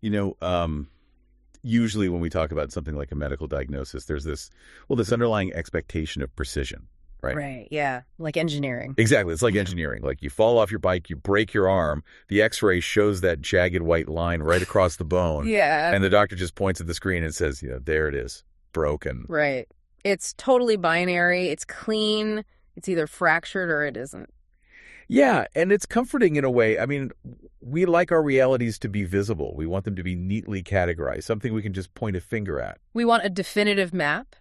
You know, usually when we talk about something like a medical diagnosis, there's this underlying expectation of precision, right? Right, yeah. Like engineering. Exactly. It's like engineering. Like you fall off your bike, you break your arm, the x-ray shows that jagged white line right across the bone. Yeah. And the doctor just points at the screen and says, there it is, broken. Right. It's totally binary. It's clean. It's either fractured or it isn't. Yeah, and it's comforting in a way. I mean, we like our realities to be visible. We want them to be neatly categorized, something we can just point a finger at. We want a definitive map.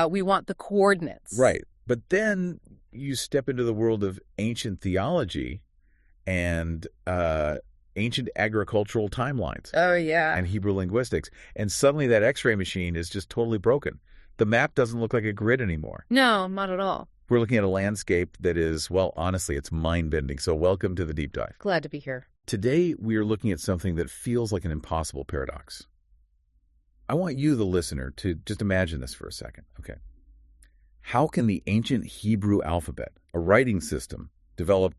We want the coordinates. Right. But then you step into the world of ancient theology and ancient agricultural timelines. Oh, yeah. And Hebrew linguistics. And suddenly that x-ray machine is just totally broken. The map doesn't look like a grid anymore. No, not at all. We're looking at a landscape that is, well, honestly, it's mind-bending. So welcome to the deep dive. Glad to be here. Today, we are looking at something that feels like an impossible paradox. I want you, the listener, to just imagine this for a second. Okay. How can the ancient Hebrew alphabet, a writing system developed,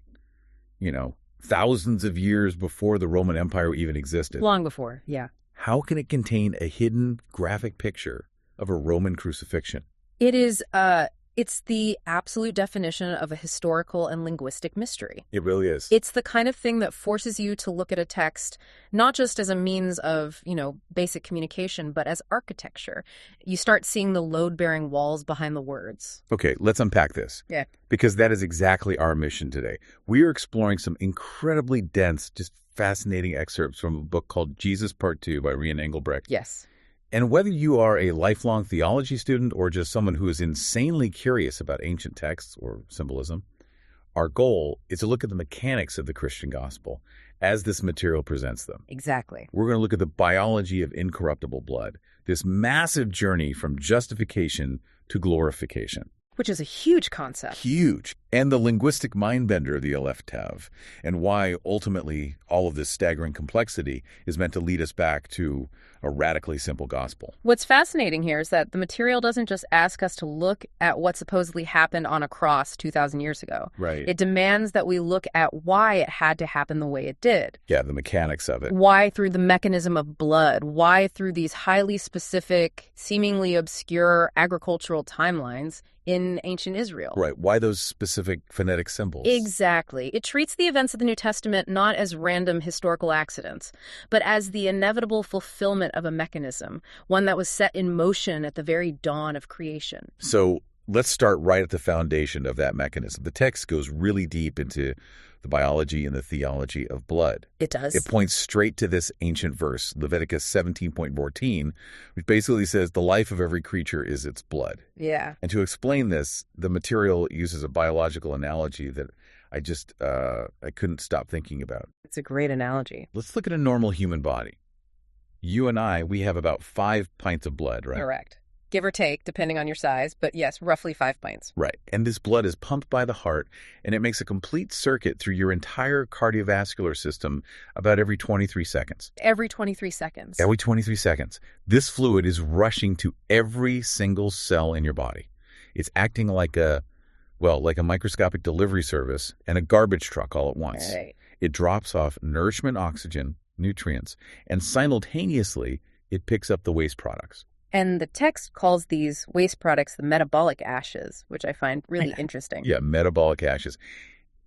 thousands of years before the Roman Empire even existed? Long before, yeah. How can it contain a hidden graphic picture of a Roman crucifixion? It is, it's the absolute definition of a historical and linguistic mystery. It really is. It's the kind of thing that forces you to look at a text, not just as a means of, basic communication, but as architecture. You start seeing the load-bearing walls behind the words. Okay, let's unpack this. Yeah. Because that is exactly our mission today. We are exploring some incredibly dense, just fascinating excerpts from a book called Jesus Part 2 by Rian Engelbrecht. Yes. And whether you are a lifelong theology student or just someone who is insanely curious about ancient texts or symbolism, our goal is to look at the mechanics of the Christian gospel as this material presents them. Exactly. We're going to look at the biology of incorruptible blood, this massive journey from justification to glorification. Which is a huge concept. Huge. And the linguistic mind-bender, the Aleph Tav, and why ultimately all of this staggering complexity is meant to lead us back to a radically simple gospel. What's fascinating here is that the material doesn't just ask us to look at what supposedly happened on a cross 2,000 years ago. Right. It demands that we look at why it had to happen the way it did. Yeah, the mechanics of it. Why through the mechanism of blood? Why through these highly specific, seemingly obscure agricultural timelines in ancient Israel? Right. Why those specific phonetic symbols? Exactly. It treats the events of the New Testament not as random historical accidents, but as the inevitable fulfillment of a mechanism, one that was set in motion at the very dawn of creation. So let's start right at the foundation of that mechanism. The text goes really deep into the biology and the theology of blood. It does. It points straight to this ancient verse, Leviticus 17.14, which basically says the life of every creature is its blood. Yeah. And to explain this, the material uses a biological analogy that I couldn't stop thinking about. It's a great analogy. Let's look at a normal human body. You and I, we have about 5 pints of blood, right? Correct. Give or take, depending on your size, but yes, roughly 5 pints. Right. And this blood is pumped by the heart, and it makes a complete circuit through your entire cardiovascular system about every 23 seconds. Every 23 seconds. Every 23 seconds. This fluid is rushing to every single cell in your body. It's acting like a microscopic delivery service and a garbage truck all at once. Right. It drops off nourishment, oxygen, nutrients, and simultaneously it picks up the waste products. And the text calls these waste products the metabolic ashes, which I find really interesting. Yeah, metabolic ashes.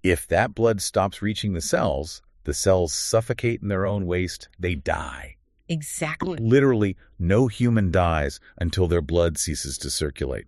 If that blood stops reaching the cells suffocate in their own waste. They die. Exactly. Literally, no human dies until their blood ceases to circulate.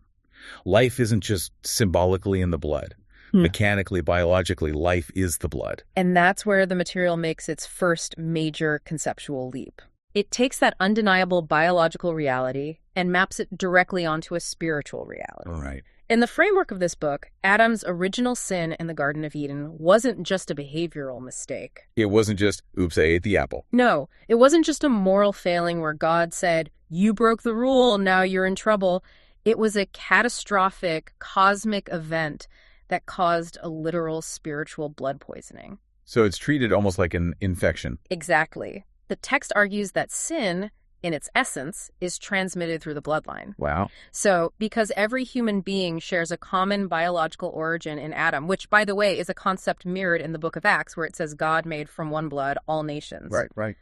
Life isn't just symbolically in the blood. Mechanically, biologically, life is the blood. And that's where the material makes its first major conceptual leap. It takes that undeniable biological reality and maps it directly onto a spiritual reality. All right. In the framework of this book, Adam's original sin in the Garden of Eden wasn't just a behavioral mistake. It wasn't just, oops, I ate the apple. No, it wasn't just a moral failing where God said, you broke the rule, now you're in trouble. It was a catastrophic cosmic event that caused a literal spiritual blood poisoning. So it's treated almost like an infection. Exactly. The text argues that sin, in its essence, is transmitted through the bloodline. Wow. So, because every human being shares a common biological origin in Adam, which, by the way, is a concept mirrored in the book of Acts, where it says God made from one blood all nations. Right.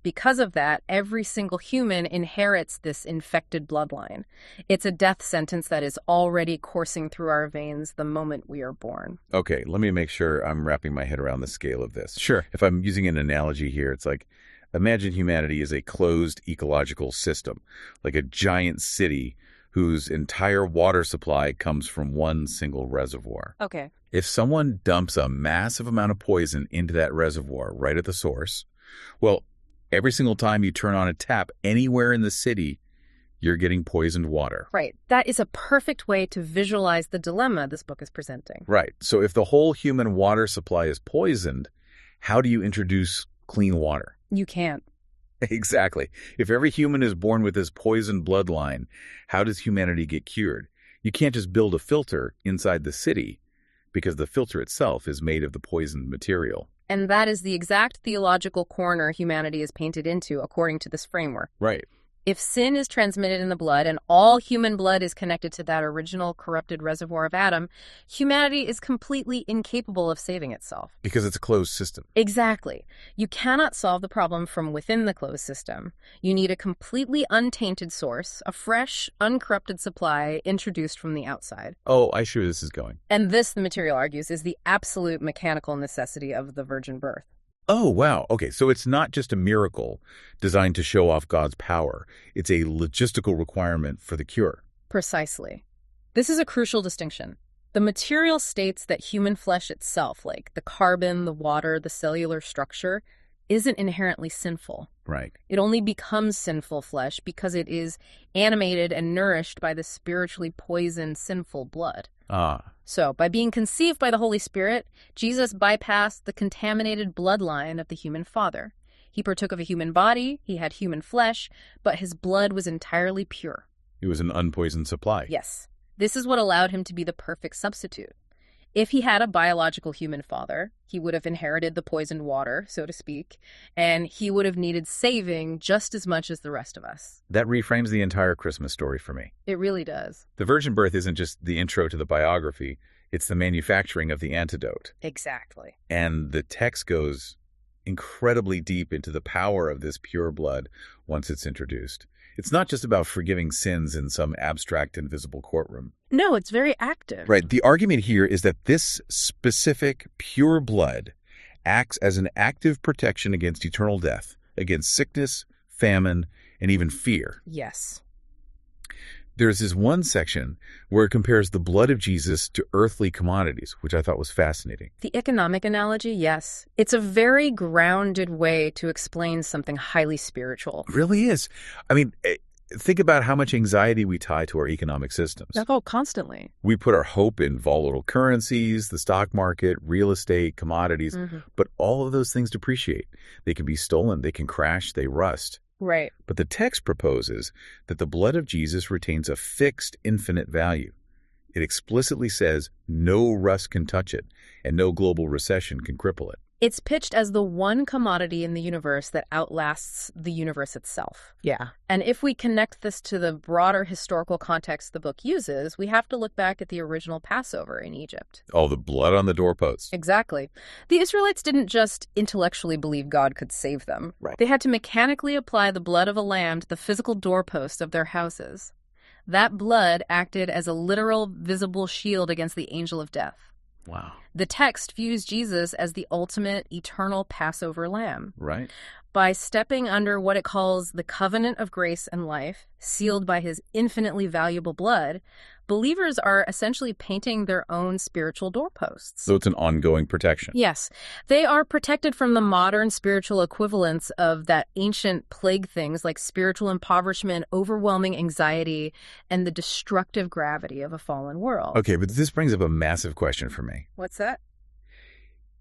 Because of that, every single human inherits this infected bloodline. It's a death sentence that is already coursing through our veins the moment we are born. Okay, let me make sure I'm wrapping my head around the scale of this. Sure. If I'm using an analogy here, it's like, imagine humanity is a closed ecological system, like a giant city whose entire water supply comes from one single reservoir. Okay. If someone dumps a massive amount of poison into that reservoir right at the source, well, every single time you turn on a tap anywhere in the city, you're getting poisoned water. Right. That is a perfect way to visualize the dilemma this book is presenting. Right. So if the whole human water supply is poisoned, how do you introduce clean water? You can't. Exactly. If every human is born with this poisoned bloodline, how does humanity get cured? You can't just build a filter inside the city because the filter itself is made of the poisoned material. And that is the exact theological corner humanity is painted into, according to this framework. Right. If sin is transmitted in the blood and all human blood is connected to that original corrupted reservoir of Adam, humanity is completely incapable of saving itself. Because it's a closed system. Exactly. You cannot solve the problem from within the closed system. You need a completely untainted source, a fresh, uncorrupted supply introduced from the outside. Oh, I see where this is going. And this, the material argues, is the absolute mechanical necessity of the virgin birth. Oh, wow. Okay, so it's not just a miracle designed to show off God's power. It's a logistical requirement for the cure. Precisely. This is a crucial distinction. The material states that human flesh itself, like the carbon, the water, the cellular structure, isn't inherently sinful. Right. It only becomes sinful flesh because it is animated and nourished by the spiritually poisoned, sinful blood. Ah. So, by being conceived by the Holy Spirit, Jesus bypassed the contaminated bloodline of the human father. He partook of a human body, he had human flesh, but his blood was entirely pure. It was an unpoisoned supply. Yes. This is what allowed him to be the perfect substitute. If he had a biological human father, he would have inherited the poisoned water, so to speak, and he would have needed saving just as much as the rest of us. That reframes the entire Christmas story for me. It really does. The virgin birth isn't just the intro to the biography, it's the manufacturing of the antidote. Exactly. And the text goes incredibly deep into the power of this pure blood once it's introduced. It's not just about forgiving sins in some abstract, invisible courtroom. No, it's very active. Right. The argument here is that this specific pure blood acts as an active protection against eternal death, against sickness, famine, and even fear. Yes. There's this one section where it compares the blood of Jesus to earthly commodities, which I thought was fascinating. The economic analogy, yes. It's a very grounded way to explain something highly spiritual. It really is. I mean, think about how much anxiety we tie to our economic systems. Oh, constantly. We put our hope in volatile currencies, the stock market, real estate, commodities, but all of those things depreciate. They can be stolen, they can crash, they rust. Right. But the text proposes that the blood of Jesus retains a fixed, infinite value. It explicitly says no rust can touch it, and no global recession can cripple it. It's pitched as the one commodity in the universe that outlasts the universe itself. Yeah. And if we connect this to the broader historical context the book uses, we have to look back at the original Passover in Egypt. All the blood on the doorposts. Exactly. The Israelites didn't just intellectually believe God could save them. Right. They had to mechanically apply the blood of a lamb to the physical doorpost of their houses. That blood acted as a literal, visible shield against the angel of death. Wow. The text views Jesus as the ultimate eternal Passover lamb. Right. By stepping under what it calls the covenant of grace and life, sealed by his infinitely valuable blood, believers are essentially painting their own spiritual doorposts. So it's an ongoing protection. Yes. They are protected from the modern spiritual equivalents of that ancient plague things like spiritual impoverishment, overwhelming anxiety, and the destructive gravity of a fallen world. Okay, but this brings up a massive question for me. What's that?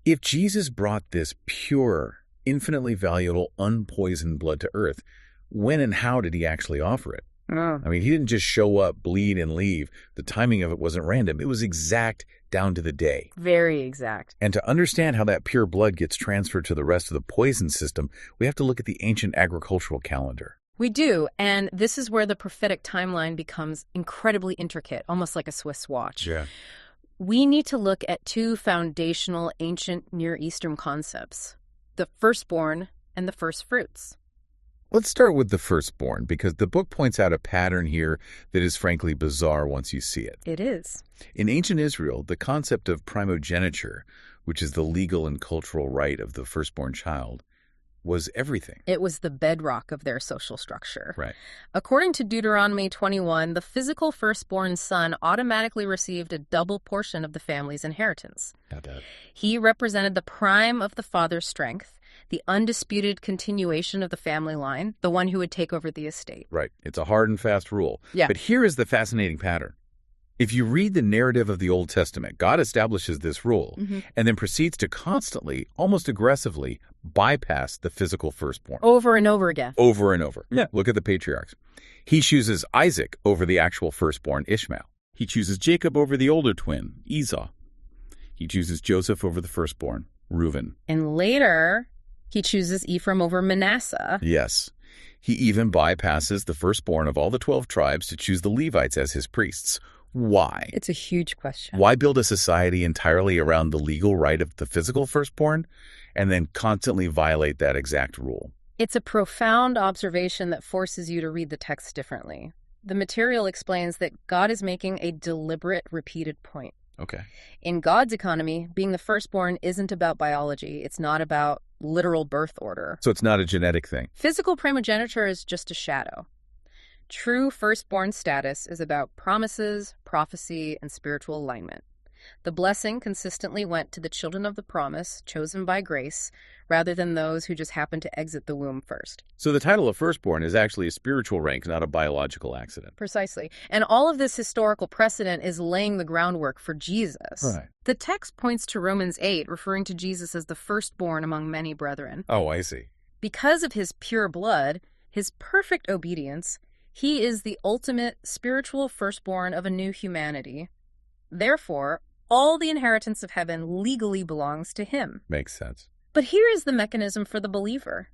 If Jesus brought this pure, infinitely valuable, unpoisoned blood to earth, when and how did he actually offer it? I mean, he didn't just show up, bleed, and leave. The timing of it wasn't random. It was exact down to the day. Very exact. And to understand how that pure blood gets transferred to the rest of the poison system, we have to look at the ancient agricultural calendar. We do, and this is where the prophetic timeline becomes incredibly intricate, almost like a Swiss watch. Yeah. We need to look at two foundational ancient Near Eastern concepts, the firstborn and the first fruits. Let's start with the firstborn, because the book points out a pattern here that is frankly bizarre once you see it. It is. In ancient Israel, the concept of primogeniture, which is the legal and cultural right of the firstborn child, was everything. It was the bedrock of their social structure. Right. According to Deuteronomy 21, the physical firstborn son automatically received a double portion of the family's inheritance. Got that. He represented the prime of the father's strength, the undisputed continuation of the family line, the one who would take over the estate. Right. It's a hard and fast rule. Yeah. But here is the fascinating pattern. If you read the narrative of the Old Testament, God establishes this rule and then proceeds to constantly, almost aggressively, bypass the physical firstborn. Over and over again. Over and over. Yeah. Look at the patriarchs. He chooses Isaac over the actual firstborn, Ishmael. He chooses Jacob over the older twin, Esau. He chooses Joseph over the firstborn, Reuben. And later, he chooses Ephraim over Manasseh. Yes. He even bypasses the firstborn of all the 12 tribes to choose the Levites as his priests. Why? It's a huge question. Why build a society entirely around the legal right of the physical firstborn and then constantly violate that exact rule? It's a profound observation that forces you to read the text differently. The material explains that God is making a deliberate, repeated point. Okay. In God's economy, being the firstborn isn't about biology. It's not about literal birth order. So it's not a genetic thing. Physical primogeniture is just a shadow. True firstborn status is about promises, prophecy, and spiritual alignment. The blessing consistently went to the children of the promise, chosen by grace, rather than those who just happened to exit the womb first. So the title of firstborn is actually a spiritual rank, not a biological accident. Precisely. And all of this historical precedent is laying the groundwork for Jesus. Right. The text points to Romans 8, referring to Jesus as the firstborn among many brethren. Oh, I see. Because of his pure blood, his perfect obedience, he is the ultimate spiritual firstborn of a new humanity. Therefore, all the inheritance of heaven legally belongs to him. Makes sense. But here is the mechanism for the believer.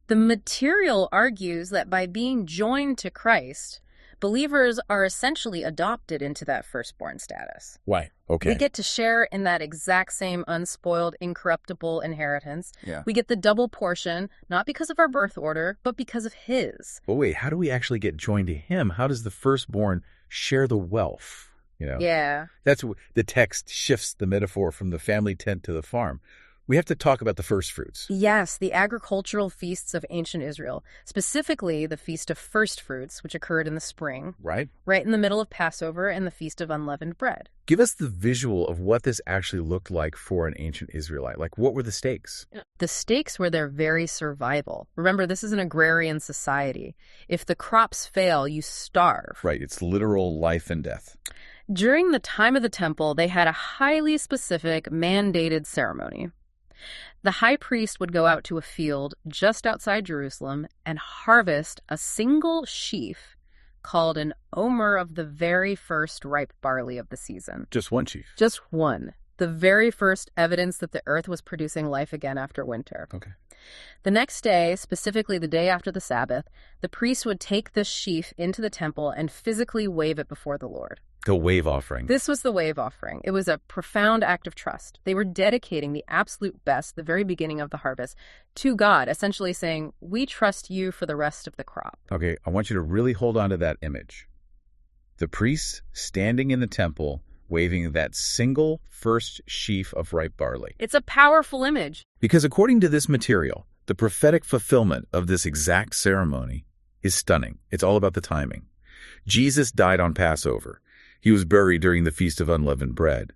The material argues that by being joined to Christ, believers are essentially adopted into that firstborn status. Why? Okay. We get to share in that exact same unspoiled, incorruptible inheritance. Yeah. We get the double portion, not because of our birth order, but because of his. But wait, how do we actually get joined to him? How does the firstborn share the wealth? Yeah. That's the text shifts the metaphor from the family tent to the farm. We have to talk about the first fruits. Yes, the agricultural feasts of ancient Israel, specifically the Feast of First Fruits, which occurred in the spring, Right? right in the middle of Passover, and the Feast of Unleavened Bread. Give us the visual of what this actually looked like for an ancient Israelite. Like, what were the stakes? The stakes were their very survival. Remember, this is an agrarian society. If the crops fail, you starve. Right, it's literal life and death. During the time of the temple, they had a highly specific, mandated ceremony. The high priest would go out to a field just outside Jerusalem and harvest a single sheaf called an omer of the very first ripe barley of the season. Just one chief. Just one. The very first evidence that the earth was producing life again after winter. Okay. The next day, specifically the day after the Sabbath, the priest would take this sheaf into the temple and physically wave it before the Lord. The wave offering. This was the wave offering. It was a profound act of trust. They were dedicating the absolute best, the very beginning of the harvest, to God, essentially saying, we trust you for the rest of the crop. Okay, I want you to really hold on to that image. The priests standing in the temple, waving that single first sheaf of ripe barley. It's a powerful image. Because according to this material, the prophetic fulfillment of this exact ceremony is stunning. It's all about the timing. Jesus died on Passover. He was buried during the Feast of Unleavened Bread,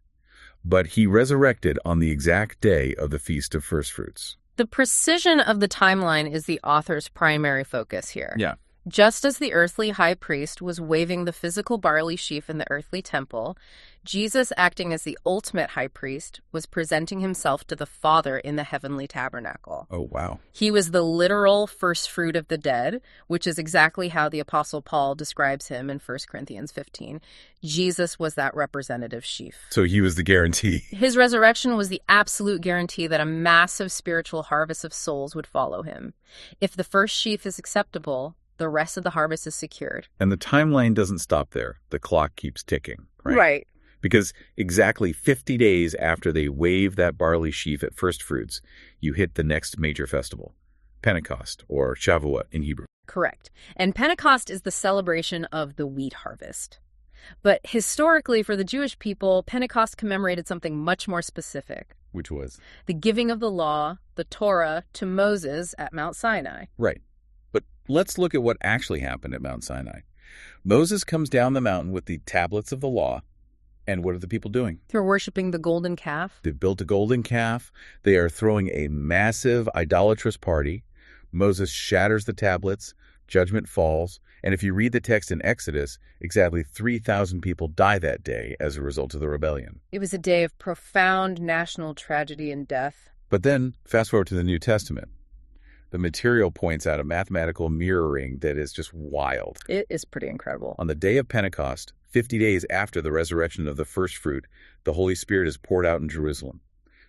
but he resurrected on the exact day of the Feast of First Fruits. The precision of the timeline is the author's primary focus here. Yeah. Just as the earthly high priest was waving the physical barley sheaf in the earthly temple, Jesus, acting as the ultimate high priest, was presenting himself to the Father in the heavenly tabernacle. Oh, wow. He was the literal first fruit of the dead, which is exactly how the Apostle Paul describes him in 1 Corinthians 15. Jesus was that representative sheaf. So he was the guarantee. His resurrection was the absolute guarantee that a massive spiritual harvest of souls would follow him. If the first sheaf is acceptable, the rest of the harvest is secured. And the timeline doesn't stop there. The clock keeps ticking, right? Right. Because exactly 50 days after they wave that barley sheaf at First Fruits, you hit the next major festival, Pentecost, or Shavuot in Hebrew. Correct. And Pentecost is the celebration of the wheat harvest. But historically, for the Jewish people, Pentecost commemorated something much more specific. Which was? The giving of the law, the Torah, to Moses at Mount Sinai. Right. But let's look at what actually happened at Mount Sinai. Moses comes down the mountain with the tablets of the law, and what are the people doing? They're worshiping the golden calf. They've built a golden calf. They are throwing a massive idolatrous party. Moses shatters the tablets. Judgment falls. And if you read the text in Exodus, exactly 3,000 people die that day as a result of the rebellion. It was a day of profound national tragedy and death. But then, fast forward to the New Testament. The material points out a mathematical mirroring that is just wild. It is pretty incredible. On the day of Pentecost, 50 days after the resurrection of the first fruit, the Holy Spirit is poured out in Jerusalem.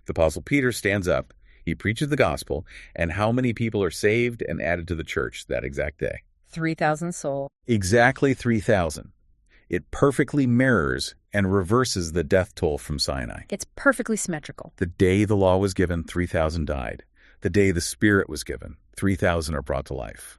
The Apostle Peter stands up, he preaches the gospel, and how many people are saved and added to the church that exact day? 3,000 souls. Exactly 3,000. It perfectly mirrors and reverses the death toll from Sinai. It's perfectly symmetrical. The day the law was given, 3,000 died. The day the Spirit was given, 3,000 are brought to life.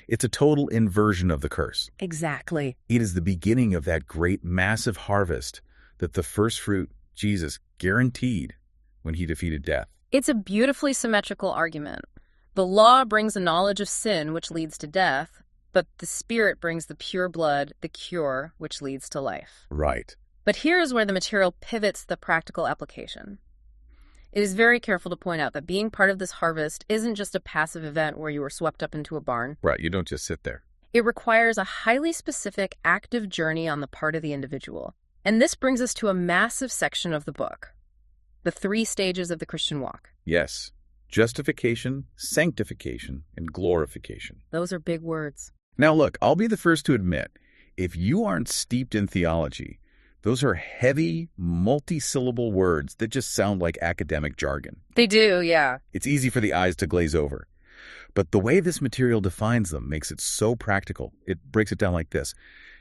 It's a total inversion of the curse. Exactly. It is the beginning of that great massive harvest that the first fruit, Jesus, guaranteed when he defeated death. It's a beautifully symmetrical argument. The law brings a knowledge of sin, which leads to death, but the Spirit brings the pure blood, the cure, which leads to life. Right. But here's where the material pivots the practical application. It is very careful to point out that being part of this harvest isn't just a passive event where you were swept up into a barn. Right, you don't just sit there. It requires a highly specific, active journey on the part of the individual. And this brings us to a massive section of the book, the 3 stages of the Christian walk. Yes. Justification, sanctification, and glorification. Those are big words. Now look, I'll be the first to admit, if you aren't steeped in theology, those are heavy, multi-syllable words that just sound like academic jargon. They do, yeah. It's easy for the eyes to glaze over. But the way this material defines them makes it so practical. It breaks it down like this.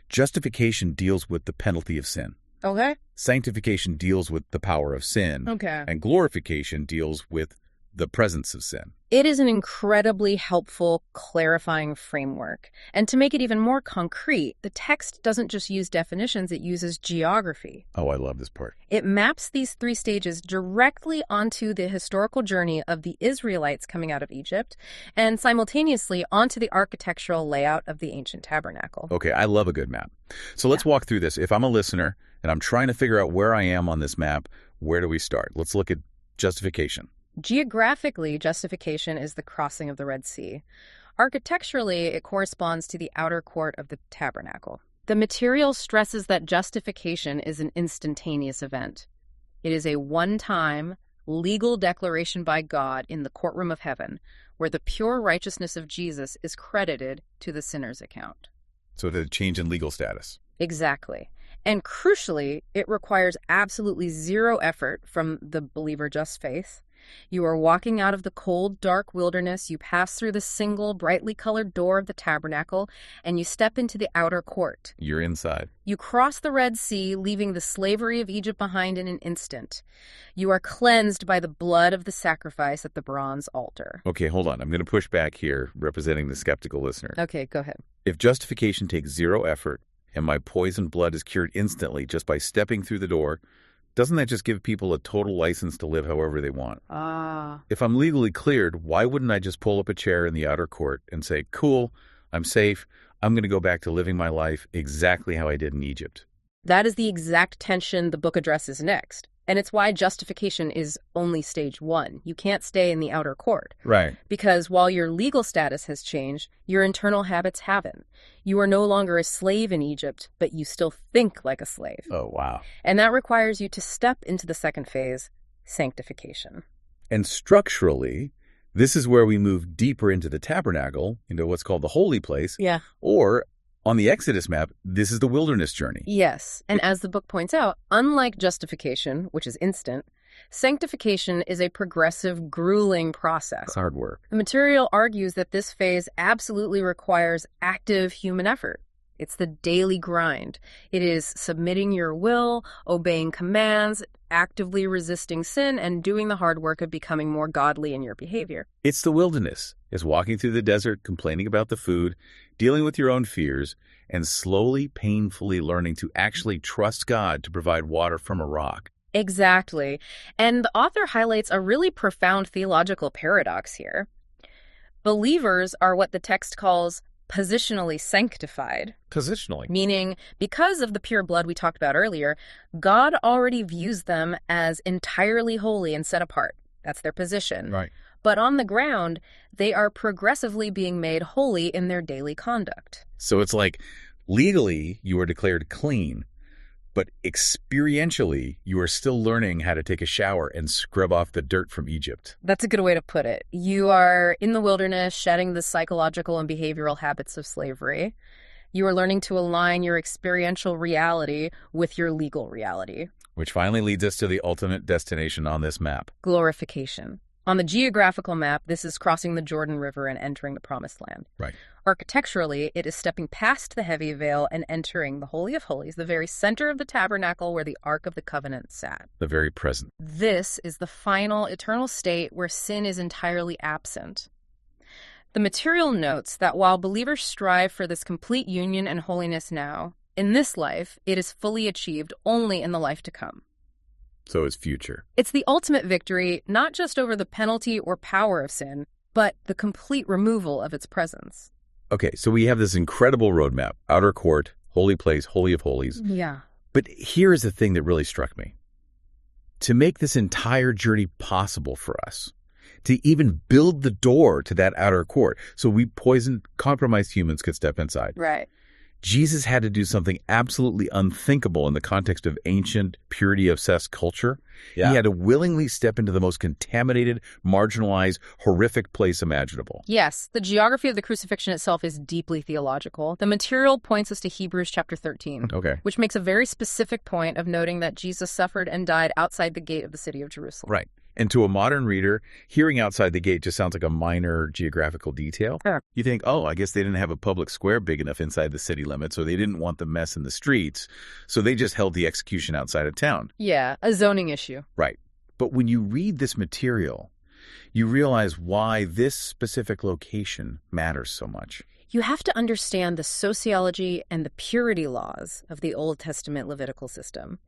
Justification deals with the penalty of sin. Okay. Sanctification deals with the power of sin. Okay. And glorification deals with the presence of sin. It is an incredibly helpful, clarifying framework. And to make it even more concrete, the text doesn't just use definitions, it uses geography. Oh, I love this part. It maps these 3 stages directly onto the historical journey of the Israelites coming out of Egypt and simultaneously onto the architectural layout of the ancient tabernacle. Okay, I love a good map. So let's walk through this. If I'm a listener and I'm trying to figure out where I am on this map, where do we start? Let's look at justification. Geographically, justification is the crossing of the Red Sea. Architecturally, it corresponds to the outer court of the tabernacle. The material stresses that justification is an instantaneous event. It is a one-time, legal declaration by God in the courtroom of heaven, where the pure righteousness of Jesus is credited to the sinner's account. So the change in legal status. Exactly. And crucially, it requires absolutely zero effort from the believer just faith. You are walking out of the cold, dark wilderness, you pass through the single, brightly colored door of the tabernacle, and you step into the outer court. You're inside. You cross the Red Sea, leaving the slavery of Egypt behind in an instant. You are cleansed by the blood of the sacrifice at the bronze altar. Okay, hold on. I'm going to push back here, representing the skeptical listener. Okay, go ahead. If justification takes zero effort and my poisoned blood is cured instantly just by stepping through the door, doesn't that just give people a total license to live however they want? If I'm legally cleared, why wouldn't I just pull up a chair in the outer court and say, cool, I'm safe, I'm going to go back to living my life exactly how I did in Egypt? That is the exact tension the book addresses next. And it's why justification is only stage 1. You can't stay in the outer court. Right. Because while your legal status has changed, your internal habits haven't. You are no longer a slave in Egypt, but you still think like a slave. Oh, wow. And that requires you to step into the second phase, sanctification. And structurally, this is where we move deeper into the tabernacle, into what's called the holy place. Yeah. Or on the Exodus map, this is the wilderness journey. Yes. And as the book points out, unlike justification, which is instant, sanctification is a progressive, grueling process. It's hard work. The material argues that this phase absolutely requires active human effort. It's the daily grind. It is submitting your will, obeying commands, actively resisting sin, and doing the hard work of becoming more godly in your behavior. It's the wilderness. is walking through the desert, complaining about the food, dealing with your own fears, and slowly, painfully learning to actually trust God to provide water from a rock. Exactly. And the author highlights a really profound theological paradox here. Believers are what the text calls positionally sanctified. Positionally. Meaning, because of the pure blood we talked about earlier, God already views them as entirely holy and set apart. That's their position. Right. But on the ground, they are progressively being made holy in their daily conduct. So it's like legally you are declared clean, but experientially you are still learning how to take a shower and scrub off the dirt from Egypt. That's a good way to put it. You are in the wilderness shedding the psychological and behavioral habits of slavery. You are learning to align your experiential reality with your legal reality. Which finally leads us to the ultimate destination on this map. Glorification. On the geographical map, this is crossing the Jordan River and entering the Promised Land. Right. Architecturally, it is stepping past the heavy veil and entering the Holy of Holies, the very center of the tabernacle where the Ark of the Covenant sat. The very present. This is the final eternal state where sin is entirely absent. The material notes that while believers strive for this complete union and holiness now, in this life, it is fully achieved only in the life to come. So it's future. It's the ultimate victory, not just over the penalty or power of sin, but the complete removal of its presence. Okay, so we have this incredible roadmap. Outer court, holy place, holy of holies. Yeah. But here is the thing that really struck me. To make this entire journey possible for us, to even build the door to that outer court, so we compromised humans could step inside. Right. Jesus had to do something absolutely unthinkable in the context of ancient, purity-obsessed culture. Yeah. He had to willingly step into the most contaminated, marginalized, horrific place imaginable. Yes, the geography of the crucifixion itself is deeply theological. The material points us to Hebrews chapter 13, which makes a very specific point of noting that Jesus suffered and died outside the gate of the city of Jerusalem. Right. And to a modern reader, hearing outside the gate just sounds like a minor geographical detail. Sure. You think, oh, I guess they didn't have a public square big enough inside the city limits, or they didn't want the mess in the streets, so they just held the execution outside of town. Yeah, a zoning issue. Right. But when you read this material, you realize why this specific location matters so much. You have to understand the sociology and the purity laws of the Old Testament Levitical system.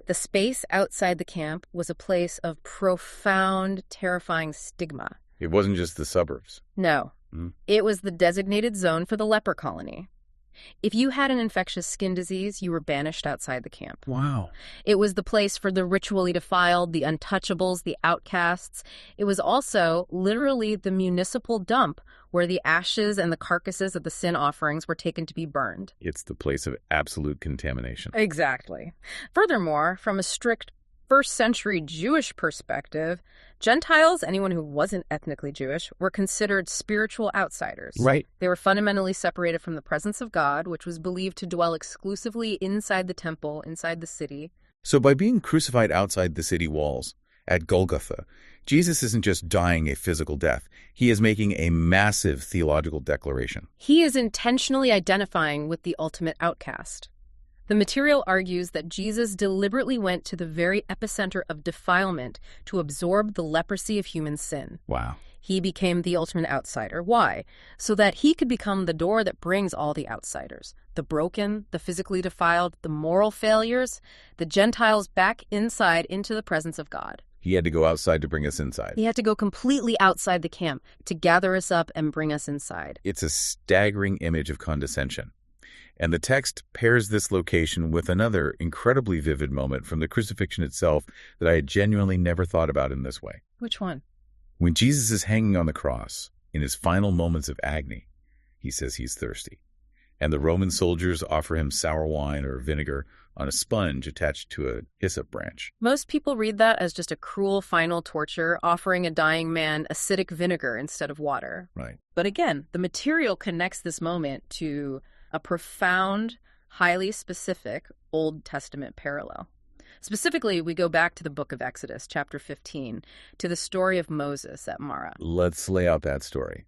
The space outside the camp was a place of profound, terrifying stigma. It wasn't just the suburbs. No. It was the designated zone for the leper colony. If you had an infectious skin disease, you were banished outside the camp. Wow. It was the place for the ritually defiled, the untouchables, the outcasts. It was also literally the municipal dump where the ashes and the carcasses of the sin offerings were taken to be burned. It's the place of absolute contamination. Exactly. Furthermore, from a strict first-century Jewish perspective, Gentiles, anyone who wasn't ethnically Jewish, were considered spiritual outsiders. Right. They were fundamentally separated from the presence of God, which was believed to dwell exclusively inside the temple, inside the city. So by being crucified outside the city walls, at Golgotha, Jesus isn't just dying a physical death. He is making a massive theological declaration. He is intentionally identifying with the ultimate outcast. The material argues that Jesus deliberately went to the very epicenter of defilement to absorb the leprosy of human sin. Wow. He became the ultimate outsider. Why? So that he could become the door that brings all the outsiders, the broken, the physically defiled, the moral failures, the Gentiles back inside into the presence of God. He had to go outside to bring us inside. He had to go completely outside the camp to gather us up and bring us inside. It's a staggering image of condescension. And the text pairs this location with another incredibly vivid moment from the crucifixion itself that I had genuinely never thought about in this way. Which one? When Jesus is hanging on the cross, in his final moments of agony, he says he's thirsty. And the Roman soldiers offer him sour wine or vinegar on a sponge attached to a hyssop branch. Most people read that as just a cruel final torture, offering a dying man acidic vinegar instead of water. Right. But again, the material connects this moment to a profound, highly specific Old Testament parallel. Specifically, we go back to the book of Exodus, chapter 15, to the story of Moses at Marah. Let's lay out that story.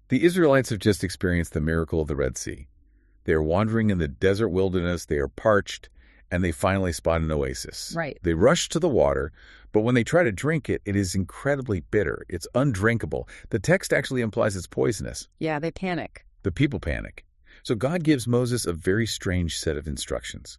The Israelites have just experienced the miracle of the Red Sea. They are wandering in the desert wilderness. They are parched, and they finally spot an oasis. Right. They rush to the water, but when they try to drink it, it is incredibly bitter. It's undrinkable. The text actually implies it's poisonous. Yeah, they panic. The people panic. So God gives Moses a very strange set of instructions.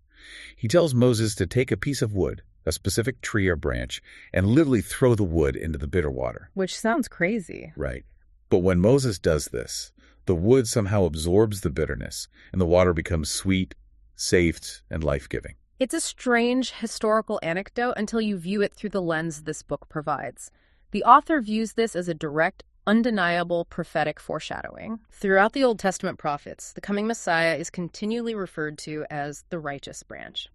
He tells Moses to take a piece of wood, a specific tree or branch, and literally throw the wood into the bitter water. Which sounds crazy. Right. But when Moses does this, the wood somehow absorbs the bitterness, and the water becomes sweet, safe, and life-giving. It's a strange historical anecdote until you view it through the lens this book provides. The author views this as a direct, undeniable prophetic foreshadowing. Throughout the Old Testament prophets, the coming Messiah is continually referred to as the righteous branch.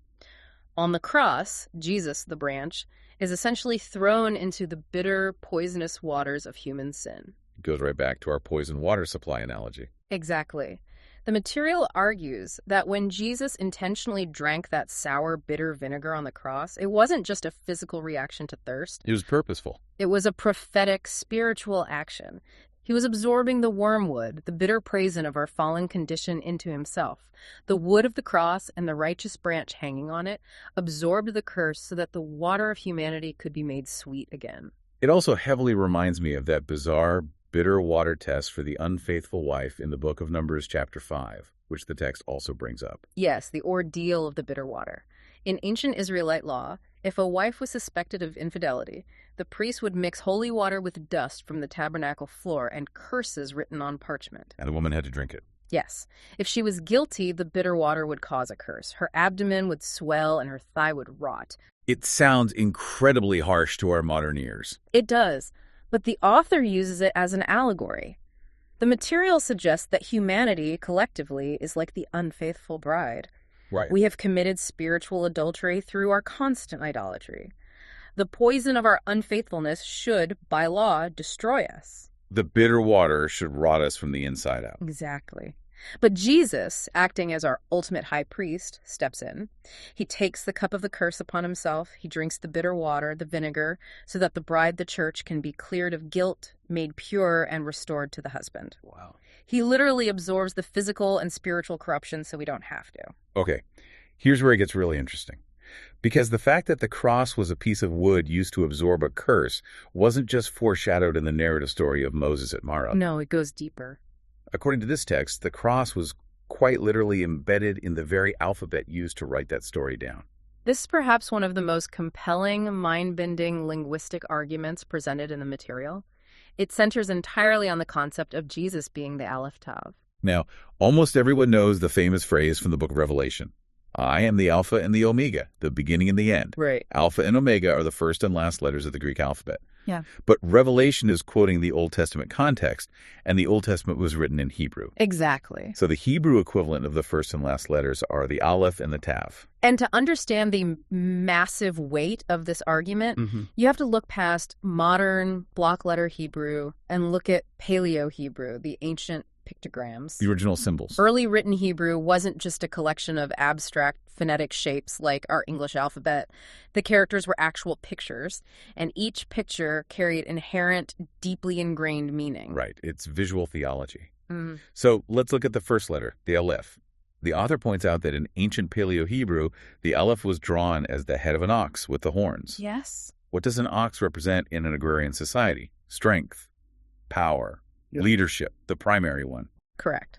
On the cross, Jesus, the branch, is essentially thrown into the bitter, poisonous waters of human sin. It goes right back to our poison water supply analogy. Exactly. The material argues that when Jesus intentionally drank that sour, bitter vinegar on the cross, it wasn't just a physical reaction to thirst. It was purposeful. It was a prophetic, spiritual action. He was absorbing the wormwood, the bitter poison of our fallen condition, into himself. The wood of the cross and the righteous branch hanging on it absorbed the curse so that the water of humanity could be made sweet again. It also heavily reminds me of that bizarre, bitter water test for the unfaithful wife in the book of Numbers chapter 5, which the text also brings up. Yes, the ordeal of the bitter water. In ancient Israelite law, if a wife was suspected of infidelity, the priest would mix holy water with dust from the tabernacle floor and curses written on parchment. And the woman had to drink it. Yes. If she was guilty, the bitter water would cause a curse. Her abdomen would swell and her thigh would rot. It sounds incredibly harsh to our modern ears. It does, but the author uses it as an allegory. The material suggests that humanity, collectively, is like the unfaithful bride. Right. We have committed spiritual adultery through our constant idolatry. The poison of our unfaithfulness should, by law, destroy us. The bitter water should rot us from the inside out. Exactly. But Jesus, acting as our ultimate high priest, steps in. He takes the cup of the curse upon himself. He drinks the bitter water, the vinegar, so that the bride, the church, can be cleared of guilt, made pure, and restored to the husband. Wow. He literally absorbs the physical and spiritual corruption so we don't have to. Okay, here's where it gets really interesting. Because the fact that the cross was a piece of wood used to absorb a curse wasn't just foreshadowed in the narrative story of Moses at Marah. No, it goes deeper. According to this text, the cross was quite literally embedded in the very alphabet used to write that story down. This is perhaps one of the most compelling, mind-bending linguistic arguments presented in the material. It centers entirely on the concept of Jesus being the Aleph Tav. Now, almost everyone knows the famous phrase from the book of Revelation. I am the Alpha and the Omega, the beginning and the end. Right. Alpha and Omega are the first and last letters of the Greek alphabet. Yeah. But Revelation is quoting the Old Testament context, and the Old Testament was written in Hebrew. Exactly. So the Hebrew equivalent of the first and last letters are the Aleph and the Tav. And to understand the massive weight of this argument, you have to look past modern block letter Hebrew and look at Paleo Hebrew, the ancient pictograms. The original symbols. Early written Hebrew wasn't just a collection of abstract phonetic shapes like our English alphabet. The characters were actual pictures, and each picture carried inherent, deeply ingrained meaning. Right. It's visual theology. So let's look at the first letter, the Aleph. The author points out that in ancient Paleo Hebrew, the Aleph was drawn as the head of an ox with the horns. Yes. What does an ox represent in an agrarian society? Strength, power, leadership, the primary one. Correct.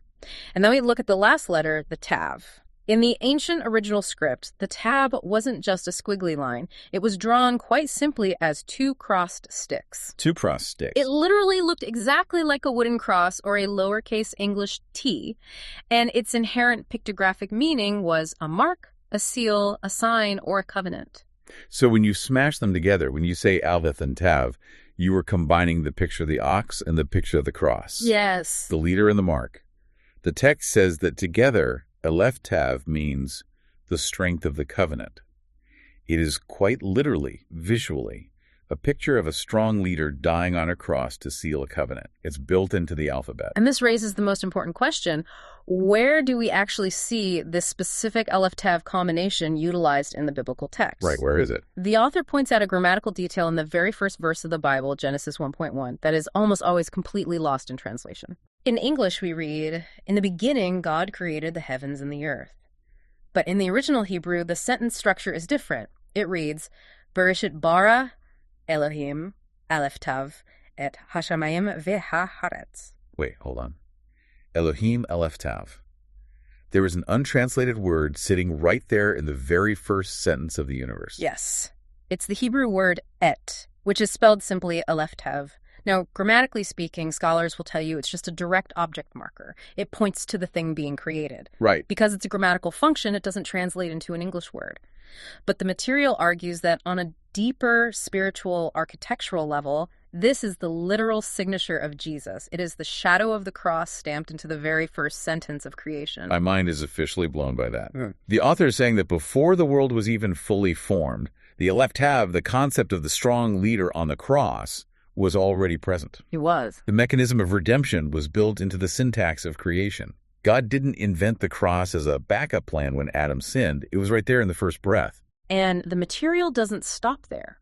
And then we look at the last letter, the Tav. In the ancient original script, the Tav wasn't just a squiggly line. It was drawn quite simply as two crossed sticks. Two crossed sticks. It literally looked exactly like a wooden cross or a lowercase English T, and its inherent pictographic meaning was a mark, a seal, a sign, or a covenant. So when you smash them together, when you say Aleph and Tav, you were combining the picture of the ox and the picture of the cross. Yes. The leader and the mark. The text says that together, Aleph Tav means the strength of the covenant. It is quite literally, visually, a picture of a strong leader dying on a cross to seal a covenant. It's built into the alphabet. And this raises the most important question. Where do we actually see this specific Aleph Tav combination utilized in the biblical text? Right, where is it? The author points out a grammatical detail in the very first verse of the Bible, Genesis 1.1, that is almost always completely lost in translation. In English, we read, "In the beginning, God created the heavens and the earth." But in the original Hebrew, the sentence structure is different. It reads, Bereshit bara Elohim Aleph Tav et hashamayim ve'haaretz. Wait, hold on. Elohim Aleph Tav. There is an untranslated word sitting right there in the very first sentence of the universe. Yes. It's the Hebrew word et, which is spelled simply Aleph Tav. Now, grammatically speaking, scholars will tell you it's just a direct object marker. It points to the thing being created. Right. Because it's a grammatical function, it doesn't translate into an English word. But the material argues that on a deeper spiritual architectural level, this is the literal signature of Jesus. It is the shadow of the cross stamped into the very first sentence of creation. My mind is officially blown by that. The author is saying that before the world was even fully formed, the Aleph Tav, the concept of the strong leader on the cross, was already present. It was. The mechanism of redemption was built into the syntax of creation. God didn't invent the cross as a backup plan when Adam sinned. It was right there in the first breath. And the material doesn't stop there.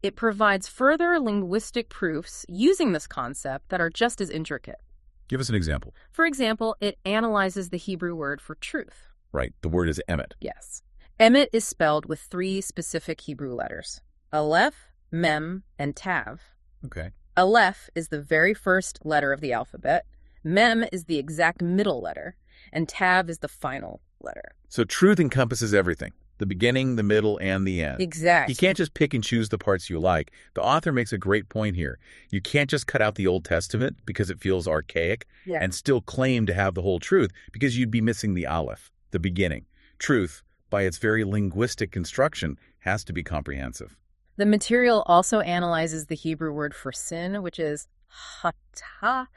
It provides further linguistic proofs using this concept that are just as intricate. Give us an example. For example, it analyzes the Hebrew word for truth. Right, the word is emet. Yes. Emet is spelled with 3 specific Hebrew letters, Aleph, Mem, and Tav. Okay. Aleph is the very first letter of the alphabet, Mem is the exact middle letter, and Tav is the final letter. So truth encompasses everything, the beginning, the middle, and the end. Exactly. You can't just pick and choose the parts you like. The author makes a great point here. You can't just cut out the Old Testament because it feels archaic and still claim to have the whole truth, because you'd be missing the Aleph, the beginning. Truth, by its very linguistic construction, has to be comprehensive. The material also analyzes the Hebrew word for sin, which is hata.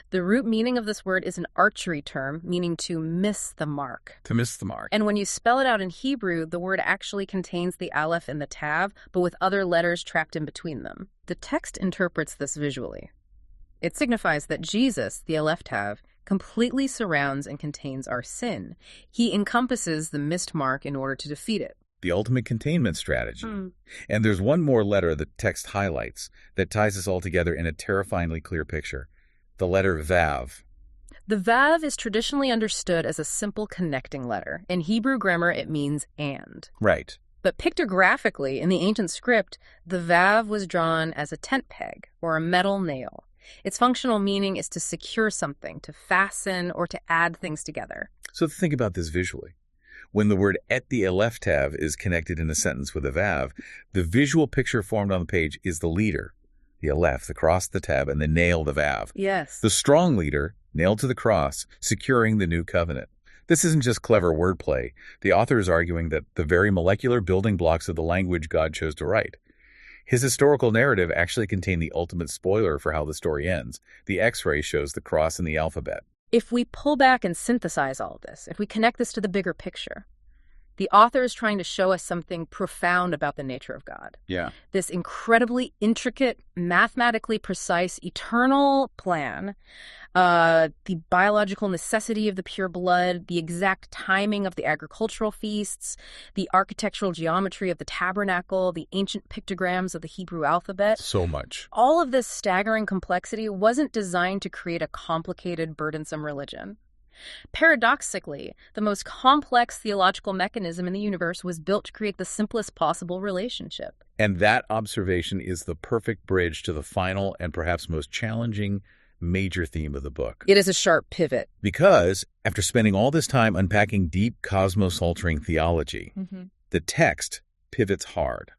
The root meaning of this word is an archery term, meaning to miss the mark. To miss the mark. And when you spell it out in Hebrew, the word actually contains the aleph and the tav, but with other letters trapped in between them. The text interprets this visually. It signifies that Jesus, the aleph tav, completely surrounds and contains our sin. He encompasses the missed mark in order to defeat it. The ultimate containment strategy. And there's one more letter the text highlights that ties this all together in a terrifyingly clear picture. The letter Vav. The Vav is traditionally understood as a simple connecting letter. In Hebrew grammar, it means and. Right. But pictographically, in the ancient script, the Vav was drawn as a tent peg or a metal nail. Its functional meaning is to secure something, to fasten, or to add things together. So think about this visually. When the word et the Aleph Tav is connected in a sentence with a Vav, the visual picture formed on the page is the leader, the Aleph, the cross, the Tav, and the nail, the Vav. Yes. The strong leader, nailed to the cross, securing the new covenant. This isn't just clever wordplay. The author is arguing that the very molecular building blocks of the language God chose to write. His historical narrative actually contained the ultimate spoiler for how the story ends. The X-ray shows the cross in the alphabet. If we pull back and synthesize all of this, if we connect this to the bigger picture, the author is trying to show us something profound about the nature of God. Yeah. This incredibly intricate, mathematically precise, eternal plan, the biological necessity of the pure blood, the exact timing of the agricultural feasts, the architectural geometry of the tabernacle, the ancient pictograms of the Hebrew alphabet. So much. All of this staggering complexity wasn't designed to create a complicated, burdensome religion. Paradoxically, the most complex theological mechanism in the universe was built to create the simplest possible relationship. And that observation is the perfect bridge to the final and perhaps most challenging major theme of the book. It is a sharp pivot. Because after spending all this time unpacking deep cosmos-altering theology, the text pivots hard.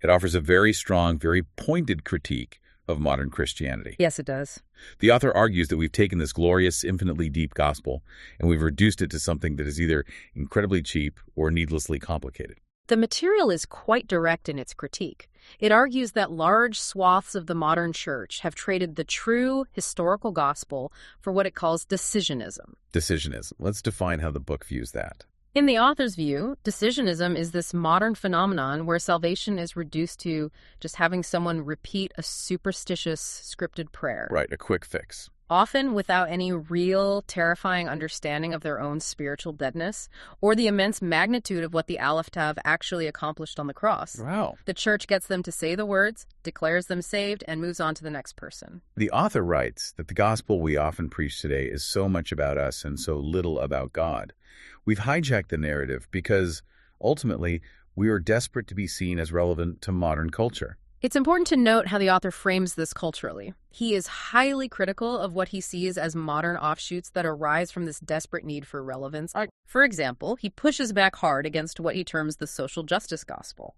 It offers a very strong, very pointed critique of modern Christianity. Yes, it does. The author argues that we've taken this glorious, infinitely deep gospel and we've reduced it to something that is either incredibly cheap or needlessly complicated. The material is quite direct in its critique. It argues that large swaths of the modern church have traded the true historical gospel for what it calls decisionism. Decisionism. Let's define how the book views that. In the author's view, decisionism is this modern phenomenon where salvation is reduced to just having someone repeat a superstitious scripted prayer. Right, a quick fix. often without any real terrifying understanding of their own spiritual deadness or the immense magnitude of what the Aleph Tav actually accomplished on the cross. Wow. The church gets them to say the words, declares them saved, and moves on to the next person. The author writes that the gospel we often preach today is so much about us and so little about God. We've hijacked the narrative because, ultimately, we are desperate to be seen as relevant to modern culture. It's important to note how the author frames this culturally. He is highly critical of what he sees as modern offshoots that arise from this desperate need for relevance. For example, he pushes back hard against what he terms the social justice gospel.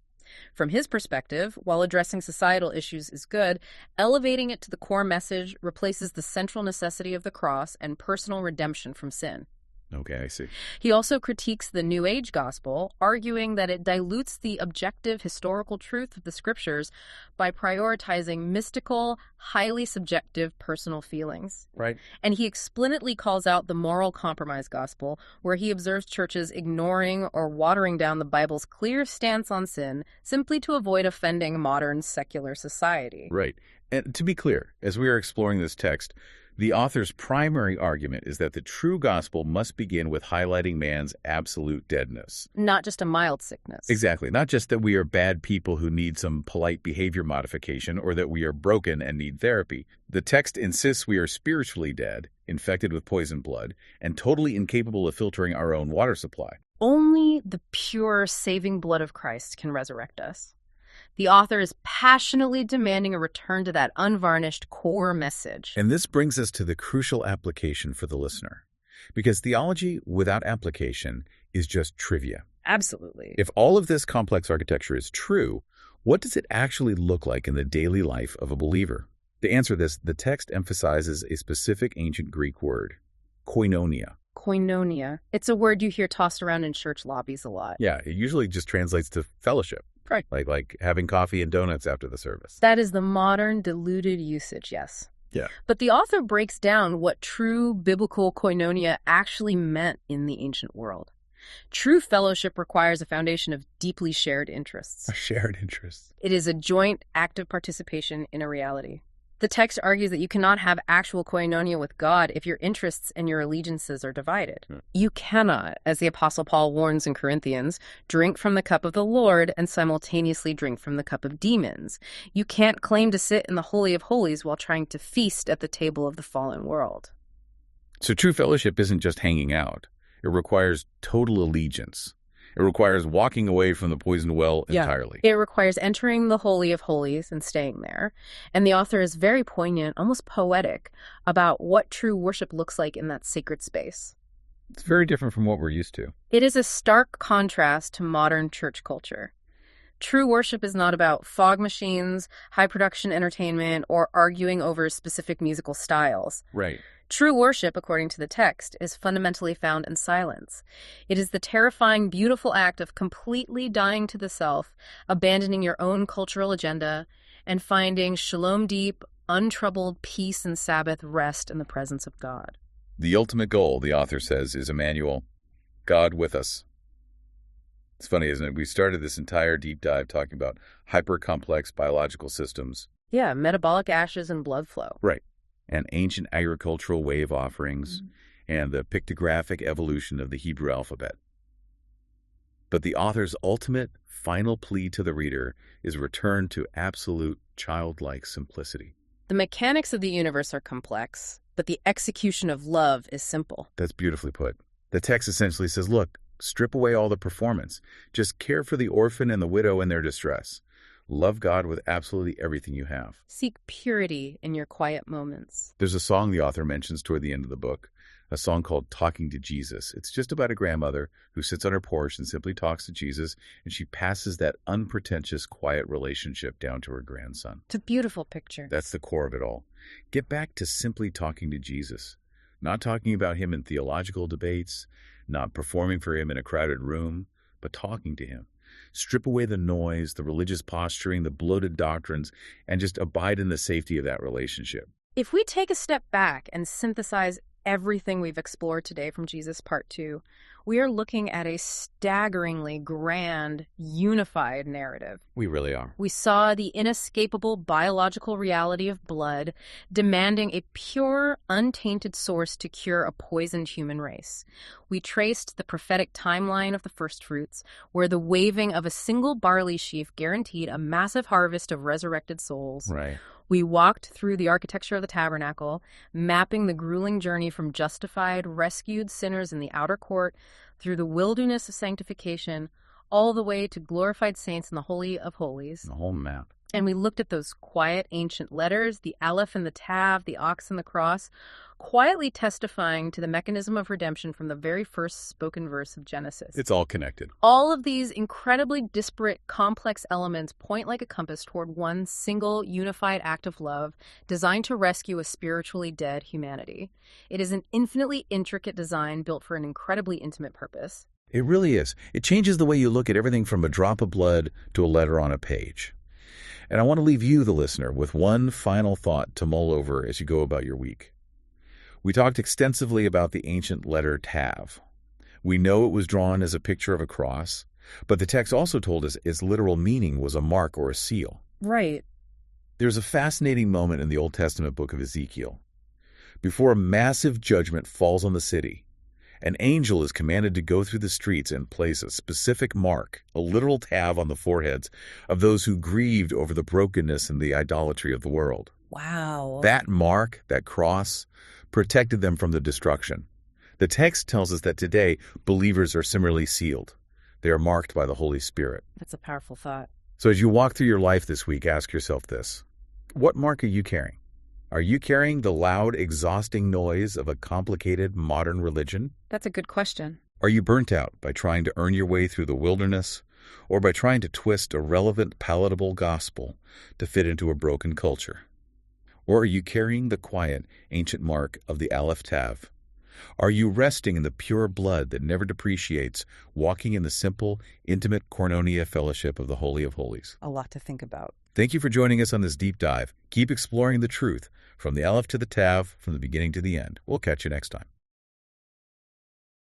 From his perspective, while addressing societal issues is good, elevating it to the core message replaces the central necessity of the cross and personal redemption from sin. Okay, I see. He also critiques the New Age gospel, arguing that it dilutes the objective historical truth of the scriptures by prioritizing mystical, highly subjective personal feelings. Right. And he explicitly calls out the moral compromise gospel, where he observes churches ignoring or watering down the Bible's clear stance on sin simply to avoid offending modern secular society. Right. And to be clear, as we are exploring this text, the author's primary argument is that the true gospel must begin with highlighting man's absolute deadness. Not just a mild sickness. Exactly. Not just that we are bad people who need some polite behavior modification or that we are broken and need therapy. The text insists we are spiritually dead, infected with poison blood, and totally incapable of filtering our own water supply. Only the pure saving blood of Christ can resurrect us. The author is passionately demanding a return to that unvarnished core message. And this brings us to the crucial application for the listener. Because theology without application is just trivia. Absolutely. If all of this complex architecture is true, what does it actually look like in the daily life of a believer? To answer this, the text emphasizes a specific ancient Greek word, koinonia. Koinonia. It's a word you hear tossed around in church lobbies a lot. Yeah, it usually just translates to fellowship. Right. Like having coffee and donuts after the service. That is the modern diluted usage, yes. Yeah. But the author breaks down what true biblical koinonia actually meant in the ancient world. True fellowship requires a foundation of deeply shared interests. A shared interest. It is a joint, active participation in a reality. The text argues that you cannot have actual koinonia with God if your interests and your allegiances are divided. You cannot, as the Apostle Paul warns in Corinthians, drink from the cup of the Lord and simultaneously drink from the cup of demons. You can't claim to sit in the Holy of Holies while trying to feast at the table of the fallen world. So true fellowship isn't just hanging out. It requires total allegiance. It requires walking away from the poisoned well entirely. It requires entering the Holy of Holies and staying there. And the author is very poignant, almost poetic, about what true worship looks like in that sacred space. It's very different from what we're used to. It is a stark contrast to modern church culture. True worship is not about fog machines, high-production entertainment, or arguing over specific musical styles. Right. True worship, according to the text, is fundamentally found in silence. It is the terrifying, beautiful act of completely dying to the self, abandoning your own cultural agenda, and finding shalom deep, untroubled peace and Sabbath rest in the presence of God. The ultimate goal, the author says, is Emmanuel, God with us. It's funny, isn't it? We started this entire deep dive talking about hyper-complex biological systems. Yeah, metabolic ashes and blood flow. Right. And ancient agricultural wave offerings, and the pictographic evolution of the Hebrew alphabet. But the author's ultimate, final plea to the reader is return to absolute childlike simplicity. The mechanics of the universe are complex, but the execution of love is simple. That's beautifully put. The text essentially says, look, strip away all the performance. Just care for the orphan and the widow in their distress. Love God with absolutely everything you have. Seek purity in your quiet moments. There's a song the author mentions toward the end of the book, a song called Talking to Jesus. It's just about a grandmother who sits on her porch and simply talks to Jesus, and she passes that unpretentious, quiet relationship down to her grandson. It's a beautiful picture. That's the core of it all. Get back to simply talking to Jesus, not talking about him in theological debates, not performing for him in a crowded room, but talking to him. Strip away the noise, the religious posturing, the bloated doctrines, and just abide in the safety of that relationship. If we take a step back and synthesize everything we've explored today from Jesus Part 2, we are looking at a staggeringly grand, unified narrative. We really are. We saw the inescapable biological reality of blood demanding a pure, untainted source to cure a poisoned human race. We traced the prophetic timeline of the first fruits, where the waving of a single barley sheaf guaranteed a massive harvest of resurrected souls. Right. We walked through the architecture of the tabernacle, mapping the grueling journey from justified, rescued sinners in the outer court through the wilderness of sanctification, all the way to glorified saints in the Holy of Holies. The whole map. And we looked at those quiet ancient letters, the Aleph and the Tav, the ox and the cross, quietly testifying to the mechanism of redemption from the very first spoken verse of Genesis. It's all connected. All of these incredibly disparate, complex elements point like a compass toward one single, unified act of love designed to rescue a spiritually dead humanity. It is an infinitely intricate design built for an incredibly intimate purpose. It really is. It changes the way you look at everything from a drop of blood to a letter on a page. And I want to leave you, the listener, with one final thought to mull over as you go about your week. We talked extensively about the ancient letter Tav. We know it was drawn as a picture of a cross, but the text also told us its literal meaning was a mark or a seal. Right. There's a fascinating moment in the Old Testament book of Ezekiel. Before a massive judgment falls on the city, an angel is commanded to go through the streets and place a specific mark, a literal tav on the foreheads of those who grieved over the brokenness and the idolatry of the world. Wow. That mark, that cross, protected them from the destruction. The text tells us that today believers are similarly sealed. They are marked by the Holy Spirit. That's a powerful thought. So as you walk through your life this week, ask yourself this. What mark are you carrying? Are you carrying the loud, exhausting noise of a complicated modern religion? That's a good question. Are you burnt out by trying to earn your way through the wilderness, or by trying to twist a relevant, palatable gospel to fit into a broken culture? Or are you carrying the quiet, ancient mark of the Aleph Tav? Are you resting in the pure blood that never depreciates, walking in the simple, intimate koinonia fellowship of the Holy of Holies? A lot to think about. Thank you for joining us on this deep dive. Keep exploring the truth, from the Aleph to the Tav, from the beginning to the end. We'll catch you next time.